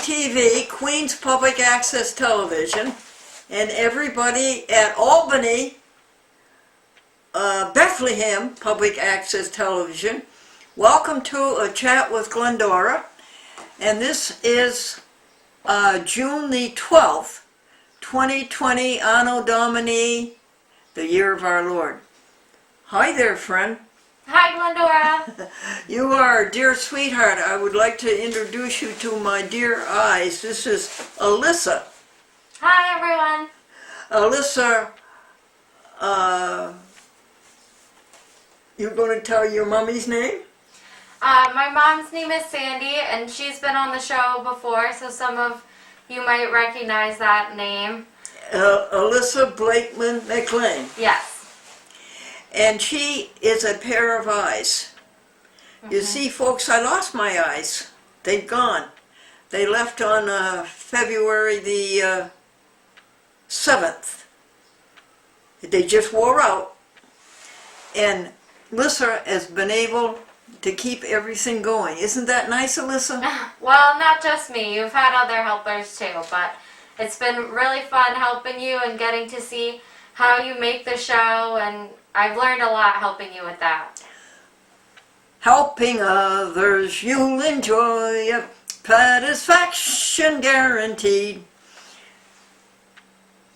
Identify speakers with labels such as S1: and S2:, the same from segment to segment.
S1: TV, Queens Public Access Television, and everybody at Albany, Bethlehem Public Access Television. Welcome to a chat with Glendora, and this is June the 12th, 2020, Anno Domini, the year of our Lord. Hi there, friend.
S2: Hi, Glendora.
S1: You are a dear sweetheart. I would like to introduce you to my dear eyes. This is Alyssa.
S2: Hi, everyone.
S1: Alyssa, you're going to tell your mommy's name?
S2: My mom's name is Sandy, and she's been on the show before, so some of you might recognize that name.
S1: Alyssa Blakeman McLean.
S2: Yes.
S1: And she is a pair of eyes. You see, folks, I lost my eyes. They've gone. They left on February the 7th. They just wore out. And Alyssa has been able to keep everything going. Isn't that nice, Alyssa?
S2: Well, not just me. You've had other helpers too, but it's been really fun helping you and getting to see how you make the show, and I've learned a lot helping you with that.
S1: Helping others, you'll enjoy satisfaction guaranteed.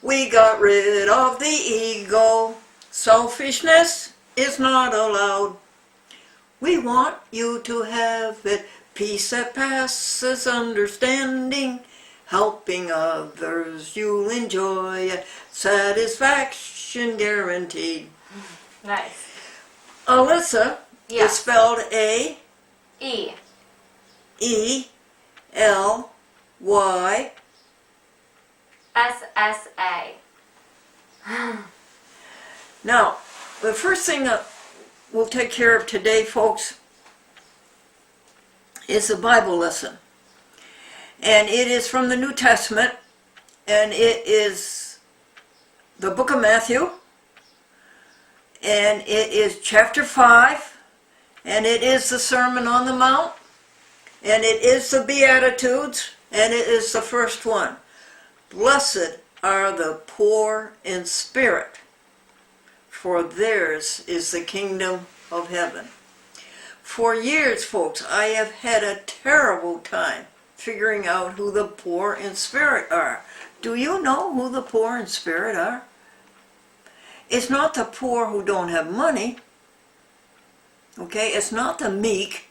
S1: We got rid of the ego. Selfishness is not allowed. We want you to have it, peace that passes understanding. Helping others, you'll enjoy it, satisfaction guaranteed.
S2: Nice.
S1: Alyssa
S2: Yes.
S1: is spelled A
S2: E.
S1: E L Y
S2: S-S-A.
S1: Now, the first thing that we'll take care of today, folks, is a Bible lesson. And it is from the New Testament, and it is the book of Matthew, and it is chapter 5, and it is the Sermon on the Mount, and it is the Beatitudes, and it is the first one. Blessed are the poor in spirit, for theirs is the kingdom of heaven. For years, folks, I have had a terrible time figuring out who the poor in spirit are. Do you know who the poor in spirit are? It's not the poor who don't have money. Okay, it's not the meek,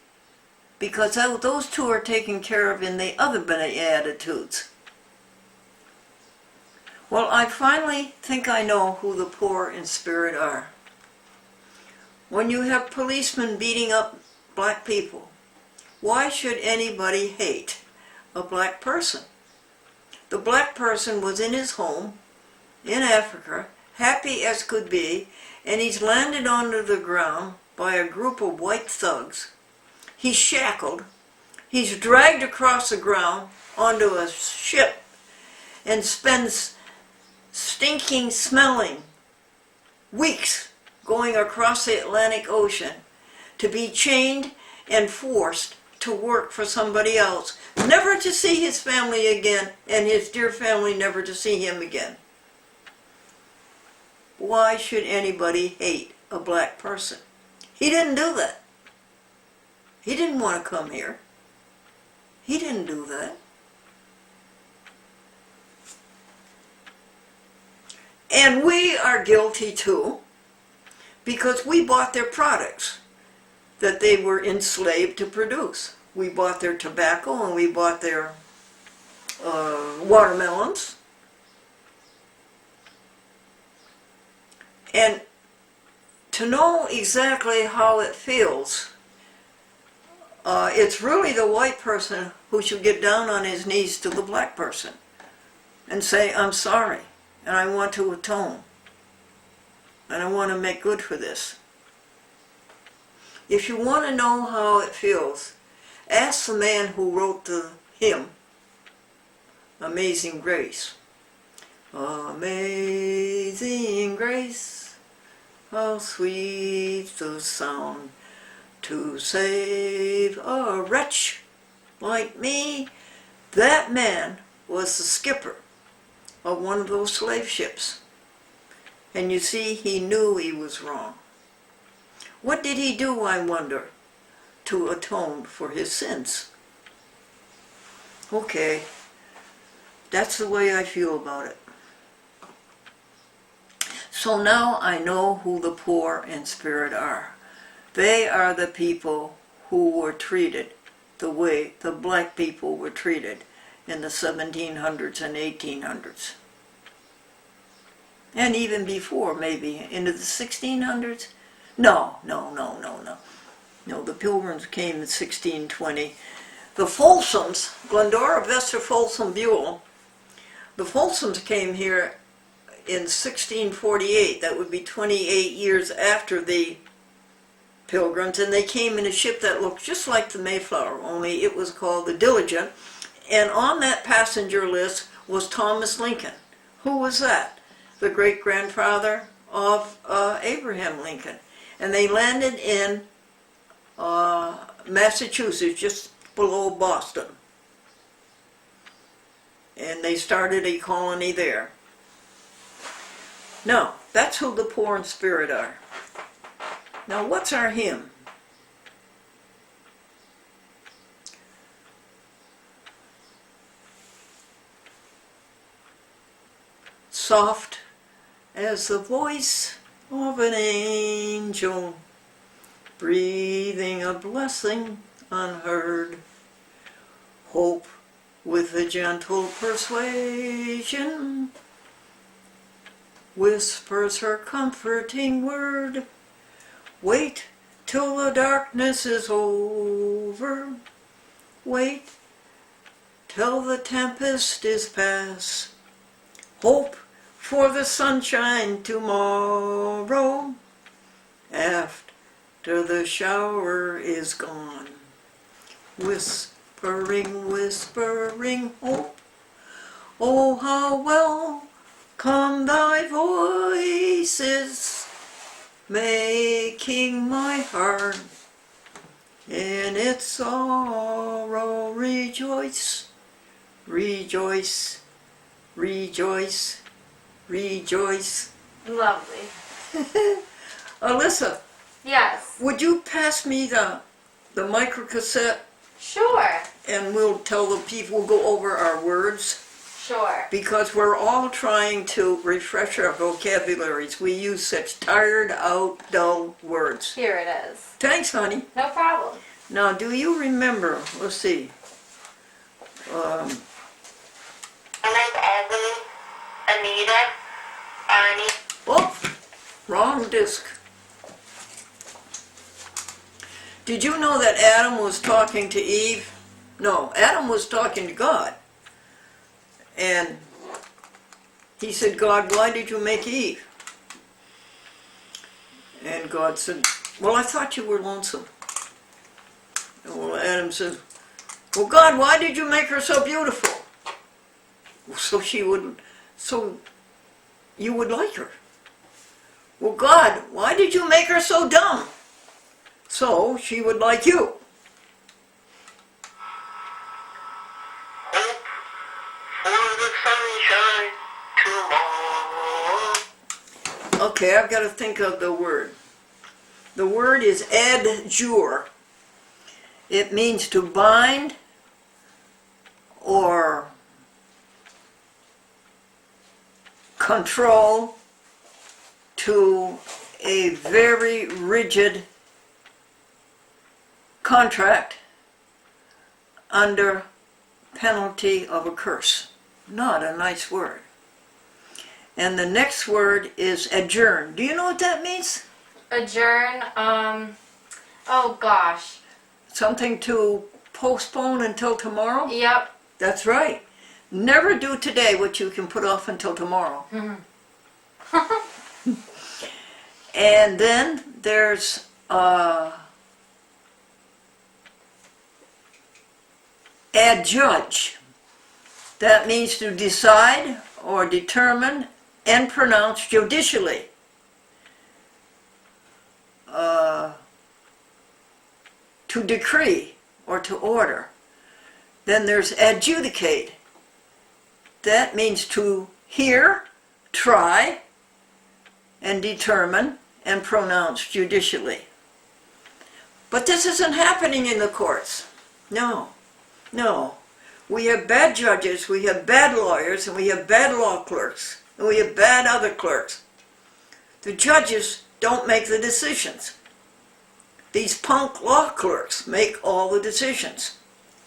S1: because those two are taken care of in the other Beatitudes. Well, I finally think I know who the poor in spirit are. When you have policemen beating up black people, why should anybody hate a black person? The black person was in his home in Africa, happy as could be, and he's landed onto the ground by a group of white thugs. He's shackled. He's dragged across the ground onto a ship and spends stinking, smelling weeks going across the Atlantic Ocean to be chained and forced to work for somebody else, never to see his family again, and his dear family never to see him again. Why should anybody hate a black person? He didn't do that. He didn't want to come here. He didn't do that. And we are guilty too, because we bought their products that they were enslaved to produce. We bought their tobacco, and we bought their watermelons. And to know exactly how it feels, it's really the white person who should get down on his knees to the black person and say, I'm sorry, and I want to atone, and I want to make good for this. If you want to know how it feels, ask the man who wrote the hymn, Amazing Grace. Amazing grace, how sweet the sound to save a wretch like me. That man was the skipper of one of those slave ships. And you see, he knew he was wrong. What did he do, I wonder, to atone for his sins? Okay, that's the way I feel about it. So now I know who the poor in spirit are. They are the people who were treated the way the black people were treated in the 1700s and 1800s. And even before, maybe, into the 1600s? No, the Pilgrims came in 1620. The Folsoms, Glendora, Vester, Folsom, Buell, the Folsoms came here in 1648. That would be 28 years after the Pilgrims, and they came in a ship that looked just like the Mayflower, only it was called the Diligent. And on that passenger list was Thomas Lincoln. Who was that? The great-grandfather of Abraham Lincoln. And they landed in Massachusetts, just below Boston. And they started a colony there. Now, that's who the poor in spirit are. Now, what's our hymn? Soft as the voice of an angel, breathing a blessing unheard. Hope with a gentle persuasion whispers her comforting word. Wait till the darkness is over. Wait till the tempest is past. Hope for the sunshine tomorrow, after the shower is gone. Whispering, whispering hope, oh how well come thy voices, making my heart in its sorrow rejoice, rejoice, rejoice, rejoice.
S2: Lovely.
S1: Alyssa,
S2: Yes.
S1: would you pass me the microcassette,
S2: Sure.
S1: and we'll tell the people, we'll go over our words,
S2: Sure.
S1: because we're all trying to refresh our vocabularies. We use such tired out, dull words.
S2: Here it is.
S1: Thanks, honey.
S2: No problem.
S1: Now, do you remember, let's see,
S3: Anita, Arnie.
S1: oh, wrong disc. Did you know that Adam was talking to Eve? No, Adam was talking to God. And he said, God, why did you make Eve? And God said, well, I thought you were lonesome. And well, Adam said, well, God, why did you make her so beautiful? So you would like her. Well, God, why did you make her so dumb? So she would like you.
S3: Hope for the sunshine tomorrow.
S1: Okay, I've got to think of the word. The word is adjure. It means to bind or control to a very rigid contract under penalty of a curse. Not a nice word. And the next word is adjourn. Do you know what that means?
S2: Adjourn. Oh gosh.
S1: Something to postpone until tomorrow?
S2: Yep.
S1: That's right. Never do today what you can put off until tomorrow. And then there's adjudge. That means to decide or determine and pronounce judicially. To decree or to order. Then there's adjudicate. That means to hear, try, and determine and pronounce judicially. But this isn't happening in the courts. No, no. We have bad judges, we have bad lawyers, and we have bad law clerks, and we have bad other clerks. The judges don't make the decisions. These punk law clerks make all the decisions.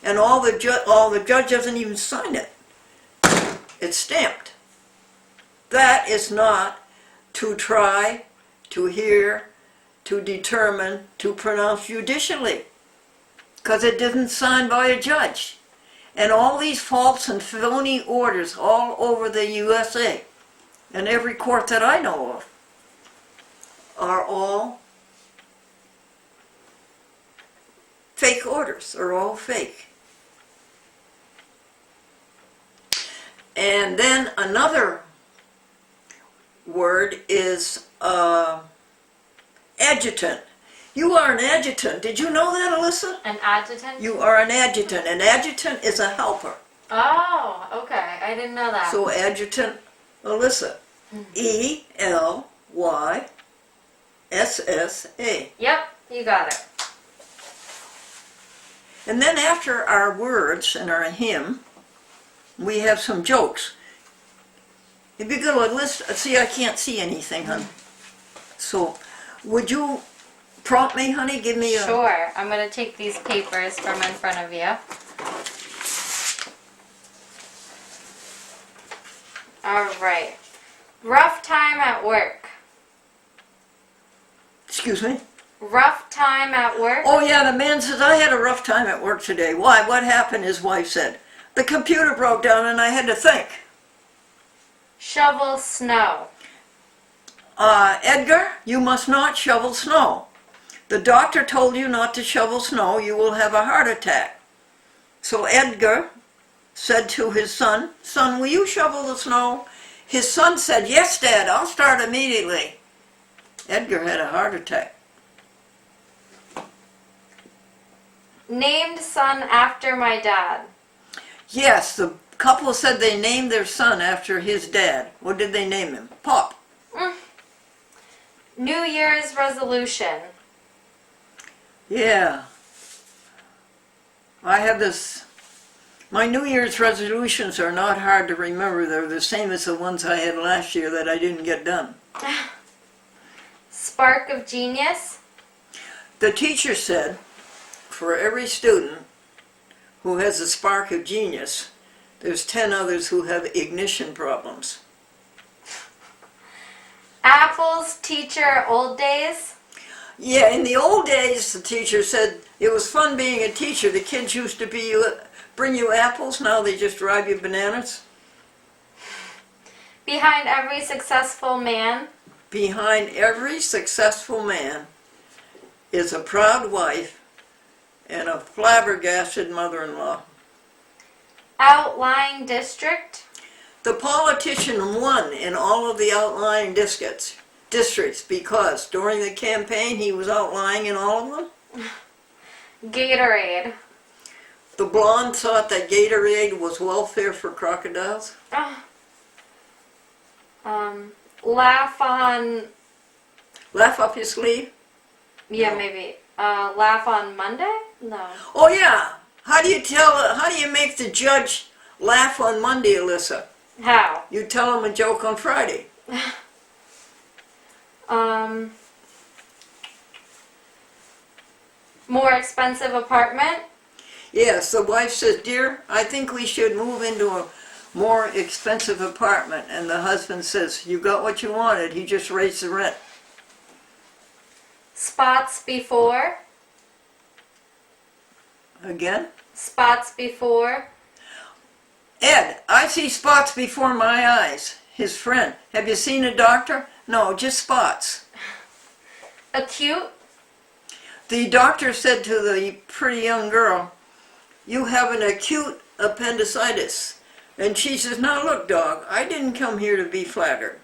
S1: And all the judge doesn't even sign it. It's stamped. That is not to try, to hear, to determine, to pronounce judicially. Because it isn't signed by a judge. And all these false and phony orders all over the USA, and every court that I know of, are all fake orders, are all fake. And then another word is adjutant. You are an adjutant. Did you know that, Alyssa?
S2: An adjutant?
S1: You are an adjutant. An adjutant is a helper.
S2: Oh, okay. I didn't know that.
S1: So adjutant, Alyssa. ELYSSA.
S2: Yep, you got it.
S1: And then after our words and our hymn, we have some jokes. If you go to a list, see, I can't see anything, hon. So, would you prompt me, honey? Give me a...
S2: Sure. I'm going to take these papers from in front of you. All right. Rough time at work.
S1: Excuse me?
S2: Rough time at work?
S1: Oh yeah, the man says, I had a rough time at work today. Why? What happened? His wife said. The computer broke down and I had to think.
S2: Shovel snow.
S1: Edgar, you must not shovel snow. The doctor told you not to shovel snow. You will have a heart attack. So Edgar said to his son, Son, will you shovel the snow? His son said, Yes, Dad, I'll start immediately. Edgar had a heart attack.
S2: Named son after my dad.
S1: Yes, the couple said they named their son after his dad. What did they name him? Pop.
S2: New Year's resolution.
S1: Yeah. I have this. My New Year's resolutions are not hard to remember. They're the same as the ones I had last year that I didn't get done.
S2: Spark of genius.
S1: The teacher said, for every student who has a spark of genius, there's 10 others who have ignition problems.
S2: Apple's teacher old days.
S1: Yeah, in the old days, the teacher said, it was fun being a teacher. The kids used to bring you apples. Now they just drive you bananas.
S2: Behind every successful man.
S1: Behind every successful man is a proud wife and a flabbergasted mother-in-law.
S2: Outlying district.
S1: The politician won in all of the outlying districts because during the campaign he was outlying in all of them.
S2: Gatorade.
S1: The blonde thought that Gatorade was welfare for crocodiles.
S2: Laugh on.
S1: Laugh up your sleeve?
S2: Yeah,
S1: No.
S2: maybe. Laugh on Monday? No.
S1: Oh yeah. How do you make the judge laugh on Monday, Alyssa?
S2: How?
S1: You tell him a joke on Friday.
S2: More expensive apartment.
S1: Yes, the wife says, Dear, I think we should move into a more expensive apartment. And the husband says, You got what you wanted. He just raised the rent.
S2: Spots before.
S1: Again?
S2: Spots before.
S1: Ed, I see spots before my eyes. His friend. Have you seen a doctor? No, just spots.
S2: Acute.
S1: The doctor said to the pretty young girl, You have an acute appendicitis. And she says, Now look, dog, I didn't come here to be flattered.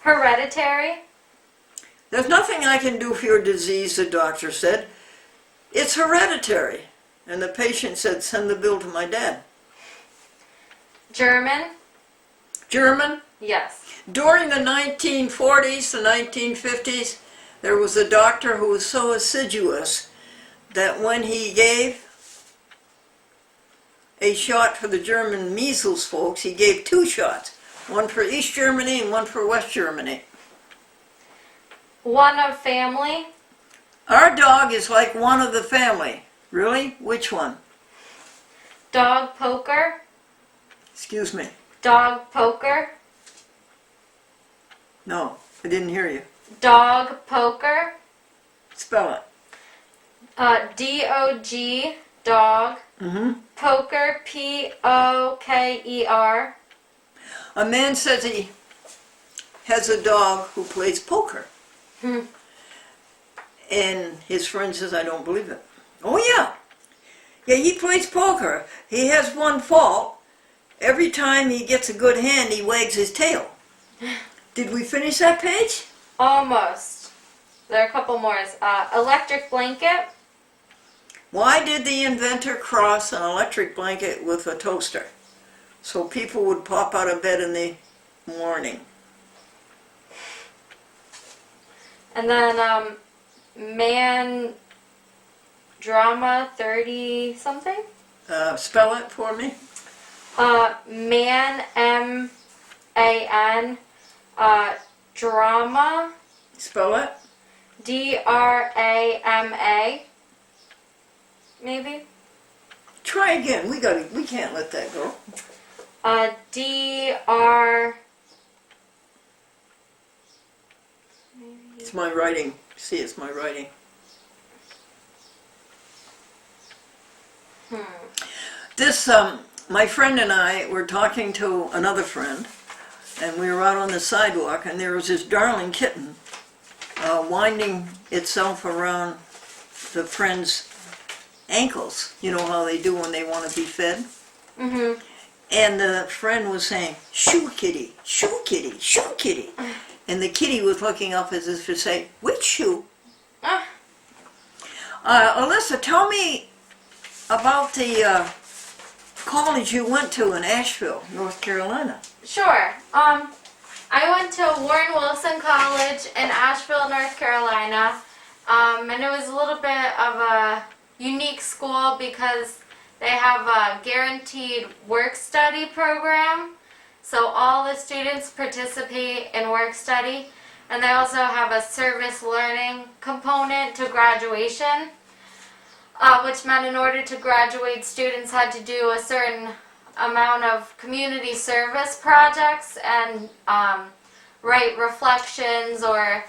S2: Hereditary.
S1: There's nothing I can do for your disease, the doctor said. It's hereditary. And the patient said, send the bill to my dad.
S2: German?
S1: German.
S2: Yes.
S1: During the 1940s, the 1950s, there was a doctor who was so assiduous that when he gave a shot for the German measles folks, he gave 2 shots. One for East Germany and one for West Germany.
S2: One of family?
S1: Our dog is like one of the family. Really? Which one?
S2: Dog poker?
S1: Excuse me.
S2: Dog poker?
S1: No, I didn't hear you.
S2: Dog poker?
S1: Spell it.
S2: D-O-G, dog.
S1: Mm-hmm.
S2: Poker, P-O-K-E-R.
S1: A man says he has a dog who plays poker. And his friend says, I don't believe it. Oh yeah. Yeah, he plays poker. He has one fault. Every time he gets a good hand, he wags his tail. Did we finish that page?
S2: Almost. There are a couple more. Electric blanket.
S1: Why did the inventor cross an electric blanket with a toaster? So people would pop out of bed in the morning.
S2: And then man drama 30 something.
S1: Spell it for me.
S2: Man M-A-N drama
S1: Spell it.
S2: D-R-A-M-A. Maybe.
S1: Try again. We can't let that go.
S2: D-R.
S1: It's my writing. See, it's my writing. This, my friend and I were talking to another friend, and we were out on the sidewalk, and there was this darling kitten winding itself around the friend's ankles. You know how they do when they want to be fed?
S2: Mm-hmm.
S1: And the friend was saying, shoo kitty, shoo kitty, shoo kitty. And the kitty was looking up as if to say, which shoe? Alyssa, tell me about the college you went to in Asheville, North Carolina.
S2: Sure. I went to Warren Wilson College in Asheville, North Carolina. And it was a little bit of a unique school because they have a guaranteed work study program. So all the students participate in work study, and they also have a service learning component to graduation, which meant in order to graduate, students had to do a certain amount of community service projects and write reflections or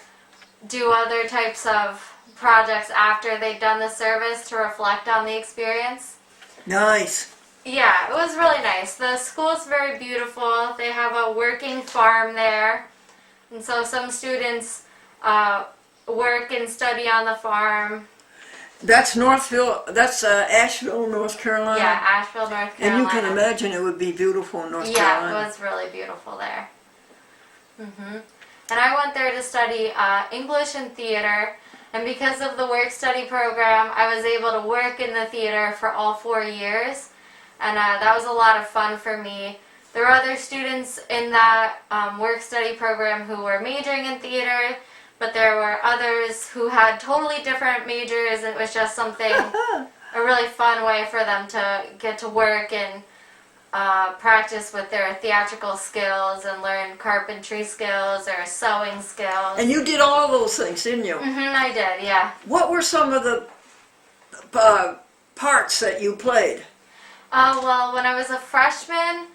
S2: do other types of projects after they'd done the service to reflect on the experience.
S1: Nice.
S2: Yeah, it was really nice. The school's very beautiful. They have a working farm there. And so some students work and study on the farm.
S1: That's Asheville, North Carolina.
S2: Yeah, Asheville, North Carolina.
S1: And you can imagine it would be beautiful in North Carolina.
S2: Yeah, it was really beautiful there. And I went there to study English and theater. And because of the work study program, I was able to work in the theater for all 4 years. And that was a lot of fun for me. There were other students in that work study program who were majoring in theater, but there were others who had totally different majors. It was just something, a really fun way for them to get to work and practice with their theatrical skills and learn carpentry skills or sewing skills.
S1: And you did all those things, didn't you?
S2: I did, yeah.
S1: What were some of the parts that you played?
S2: Well, when I was a freshman,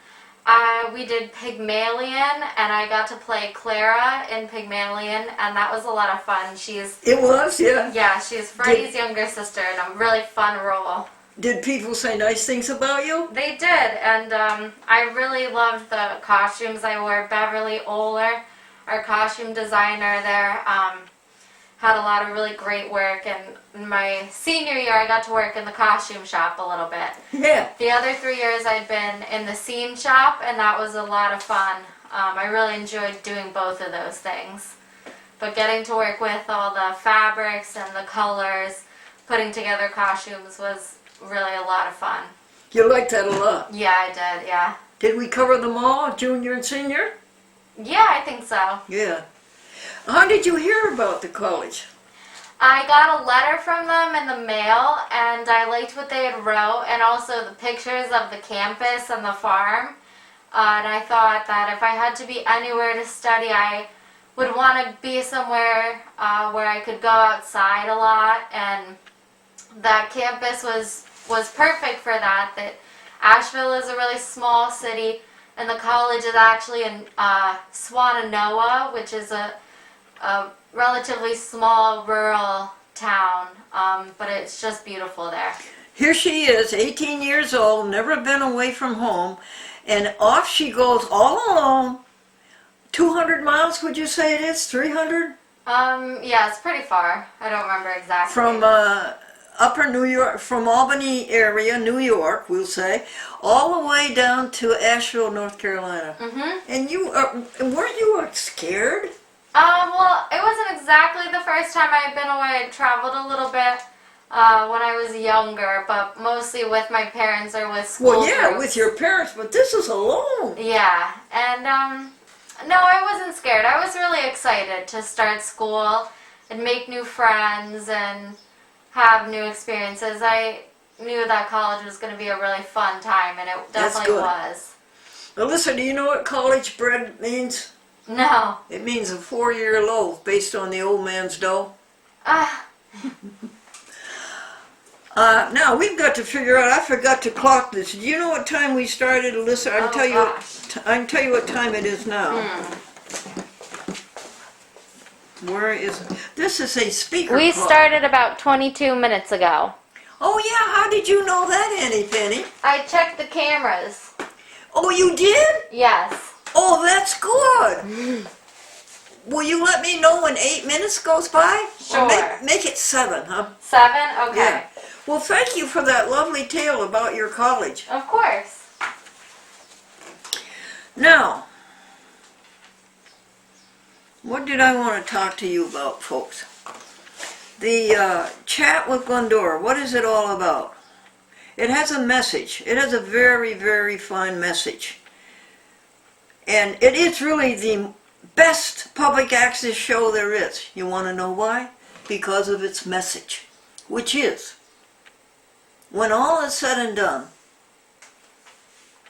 S2: we did Pygmalion, and I got to play Clara in Pygmalion, and that was a lot of fun.
S1: It was, yeah.
S2: Yeah, she's Freddie's younger sister, and a really fun role.
S1: Did people say nice things about you?
S2: They did, and I really loved the costumes I wore. Beverly Oler, our costume designer there, had a lot of really great work, and in my senior year I got to work in the costume shop a little bit.
S1: Yeah.
S2: The other 3 years I'd been in the scene shop, and that was a lot of fun. I really enjoyed doing both of those things. But getting to work with all the fabrics and the colors, putting together costumes was really a lot of fun.
S1: You liked that a lot.
S2: Yeah, I did, yeah.
S1: Did we cover them all, junior and senior?
S2: Yeah, I think so.
S1: Yeah. How did you hear about the college?
S2: I got a letter from them in the mail, and I liked what they had wrote, and also the pictures of the campus and the farm. And I thought that if I had to be anywhere to study, I would want to be somewhere where I could go outside a lot, and that campus was perfect for that. That Asheville is a really small city, and the college is actually in Swananoa, which is a relatively small rural town, but it's just beautiful there.
S1: Here she is, 18 years old, never been away from home, and off she goes all alone. 200 miles, would you say it is? 300?
S2: Yeah, it's pretty far. I don't remember exactly.
S1: From upper New York, from Albany area, New York, we'll say, all the way down to Asheville, North Carolina.
S2: Mm-hmm.
S1: And you, weren't you scared?
S2: Well, it wasn't exactly the first time I had been away. I traveled a little bit when I was younger, but mostly with my parents or with school
S1: Well, yeah,
S2: groups.
S1: with your parents, but this is alone.
S2: Yeah, and no, I wasn't scared. I was really excited to start school and make new friends and have new experiences. I knew that college was going to be a really fun time, and it
S1: That's
S2: definitely
S1: good.
S2: was.
S1: Alyssa, do you know what college bread means?
S2: No.
S1: It means a 4-year loaf based on the old man's dough. Now we've got to figure out. I forgot to clock this. Do you know what time we started, Alyssa? I can tell you what time it is now. Where is it? This is a speaker.
S2: We
S1: clock.
S2: started about 22 minutes ago.
S1: Oh yeah, how did you know that, Annie Penny?
S2: I checked the cameras.
S1: Oh, you did?
S2: Yes.
S1: Oh, that's good. Will you let me know when 8 minutes goes by?
S2: Sure.
S1: Or make it 7, huh?
S2: 7? Okay.
S1: Yeah. Well, thank you for that lovely tale about your college.
S2: Of course.
S1: Now, what did I want to talk to you about, folks? The chat with Glendora, what is it all about? It has a message. It has a very, very fine message. And it is really the best public access show there is. You want to know why? Because of its message, which is, when all is said and done,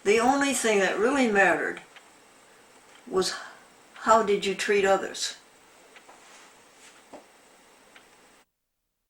S1: the only thing that really mattered was how did you treat others.